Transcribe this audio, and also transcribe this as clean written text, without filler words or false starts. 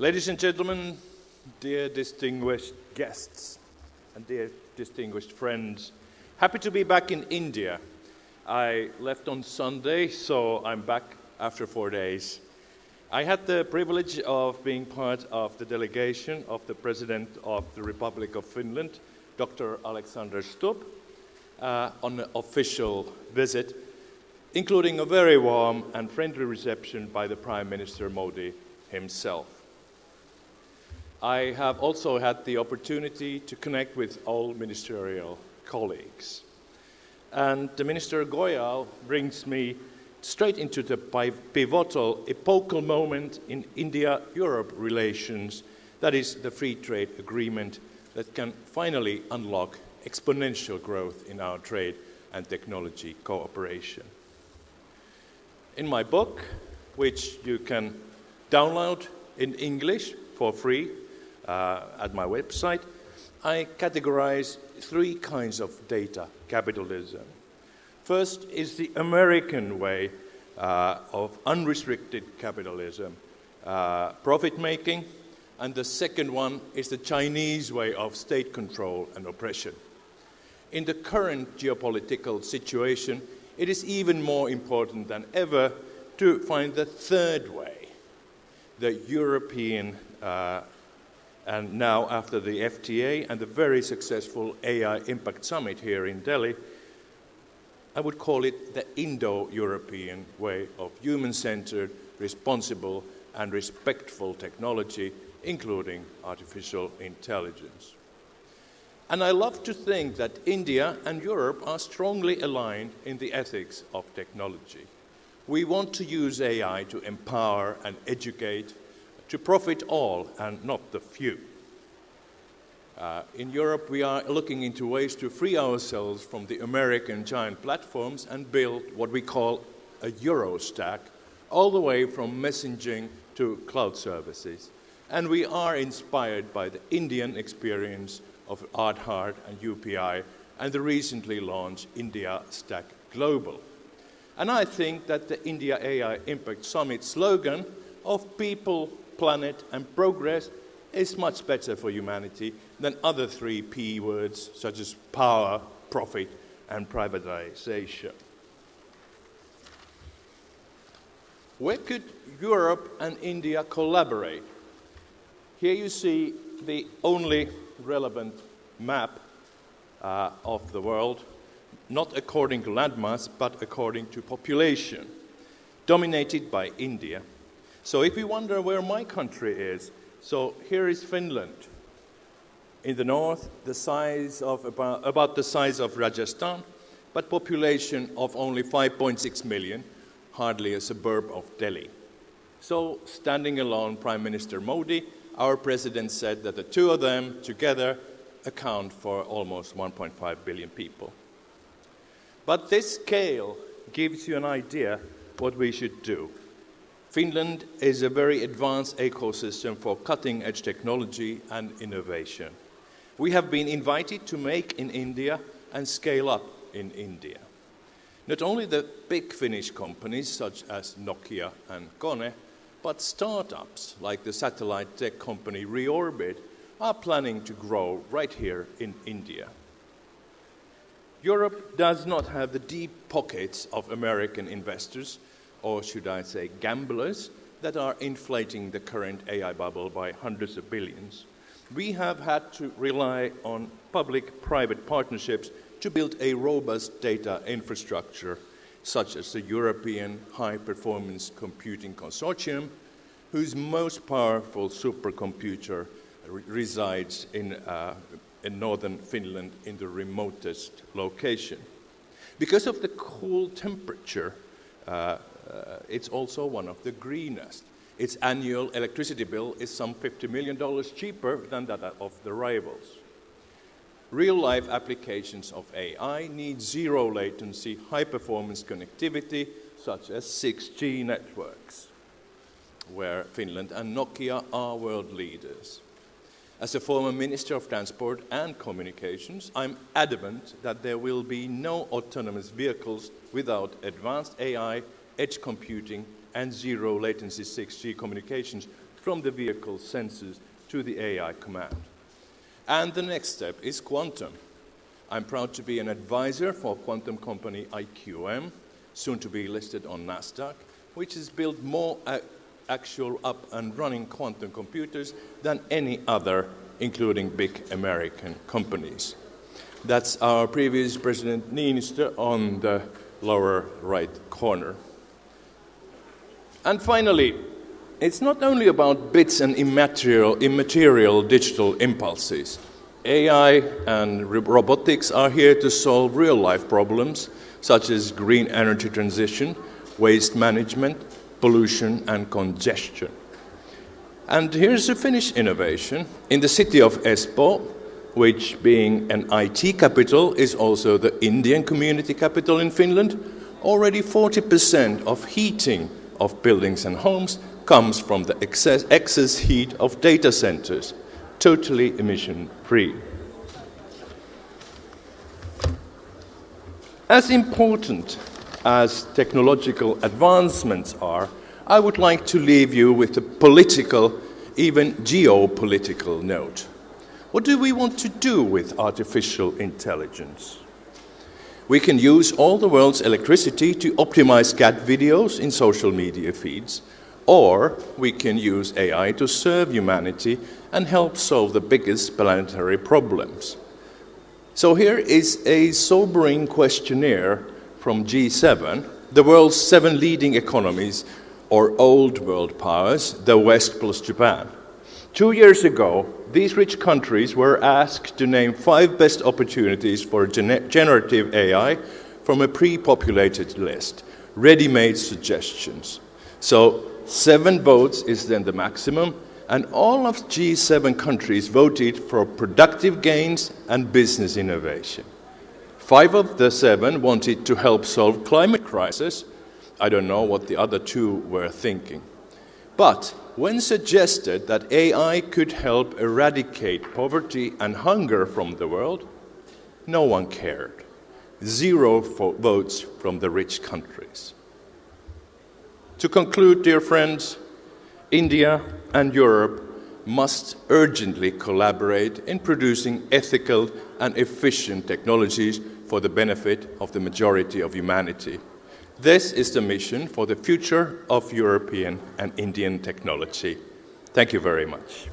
Ladies and gentlemen, dear distinguished guests, and dear distinguished friends, happy to be back in India. I left on Sunday, so I'm back after 4 days. I had the privilege of being part of the delegation of the President of the Republic of Finland, Dr. Alexander Stubb, on an official visit, including a very warm and friendly reception by the Prime Minister Modi himself. I have also had the opportunity to connect with all ministerial colleagues. And the Minister Goyal brings me straight into the pivotal, epochal moment in India-Europe relations, that is the free trade agreement that can finally unlock exponential growth in our trade and technology cooperation. In my book, which you can download in English for free at my website, I categorize 3 kinds of data capitalism. First is the American way of unrestricted capitalism, profit-making, and the second one is the Chinese way of state control and oppression. In the current geopolitical situation, it is even more important than ever to find the third way, the European, and now after the FTA and the very successful AI Impact Summit here in Delhi, I would call it the Indo-European way of human-centered, responsible and respectful technology, including artificial intelligence. And I love to think that India and Europe are strongly aligned in the ethics of technology. We want to use AI to empower and educate, to profit all and not the few. In Europe, we are looking into ways to free ourselves from the American giant platforms and build what we call a Euro stack, all the way from messaging to cloud services. And we are inspired by the Indian experience of Aadhaar and UPI and the recently launched India Stack Global. And I think that the India AI Impact Summit slogan of people, planet and progress is much better for humanity than other 3 P words such as power, profit and privatization. Where could Europe and India collaborate? Here you see the only relevant map of the world, not according to landmass, but according to population, dominated by India. So if you wonder where my country is, so here is Finland. In the north, the size of about the size of Rajasthan, but population of only 5.6 million, hardly a suburb of Delhi. So, standing alone, Prime Minister Modi, our president said that the 2 of them together account for almost 1.5 billion people. But this scale gives you an idea what we should do. Finland is a very advanced ecosystem for cutting-edge technology and innovation. We have been invited to make in India and scale up in India. Not only the big Finnish companies such as Nokia and Kone, but startups like the satellite tech company Reorbit are planning to grow right here in India. Europe does not have the deep pockets of American investors, or should I say gamblers, that are inflating the current AI bubble by hundreds of billions. We have had to rely on public-private partnerships to build a robust data infrastructure, such as the European High-Performance Computing Consortium, whose most powerful supercomputer resides in northern Finland in the remotest location. Because of the cool temperature, it's also one of the greenest. Its annual electricity bill is some $50 million cheaper than that of the rivals. Real-life applications of AI need zero latency, high-performance connectivity, such as 6G networks, where Finland and Nokia are world leaders. As a former Minister of Transport and Communications, I'm adamant that there will be no autonomous vehicles without advanced AI, edge computing, and zero-latency 6G communications from the vehicle sensors to the AI command. And the next step is quantum. I'm proud to be an advisor for quantum company IQM, soon to be listed on NASDAQ, which has built more actual up and running quantum computers than any other, including big American companies. That's our previous President Niinistö on the lower right corner. And finally, it's not only about bits and immaterial digital impulses. AI and robotics are here to solve real-life problems, such as green energy transition, waste management, pollution and congestion. And here's a Finnish innovation. In the city of Espoo, which being an IT capital is also the Indian community capital in Finland, already 40% of heating of buildings and homes comes from the excess heat of data centers, totally emission-free. As important as technological advancements are, I would like to leave you with a political, even geopolitical note. What do we want to do with artificial intelligence? We can use all the world's electricity to optimize cat videos in social media feeds, or we can use AI to serve humanity and help solve the biggest planetary problems. So here is a sobering questionnaire from G7, the world's 7 leading economies, or old world powers, the West plus Japan. 2 years ago, these rich countries were asked to name 5 best opportunities for generative AI from a pre-populated list, ready-made suggestions. So 7 votes is then the maximum, and all of G7 countries voted for productive gains and business innovation. 5 of the 7 wanted to help solve climate crisis. I don't know what the other 2 were thinking. But when suggested that AI could help eradicate poverty and hunger from the world, no one cared. 0 votes from the rich countries. To conclude, dear friends, India and Europe must urgently collaborate in producing ethical and efficient technologies for the benefit of the majority of humanity. This is the mission for the future of European and Indian technology. Thank you very much.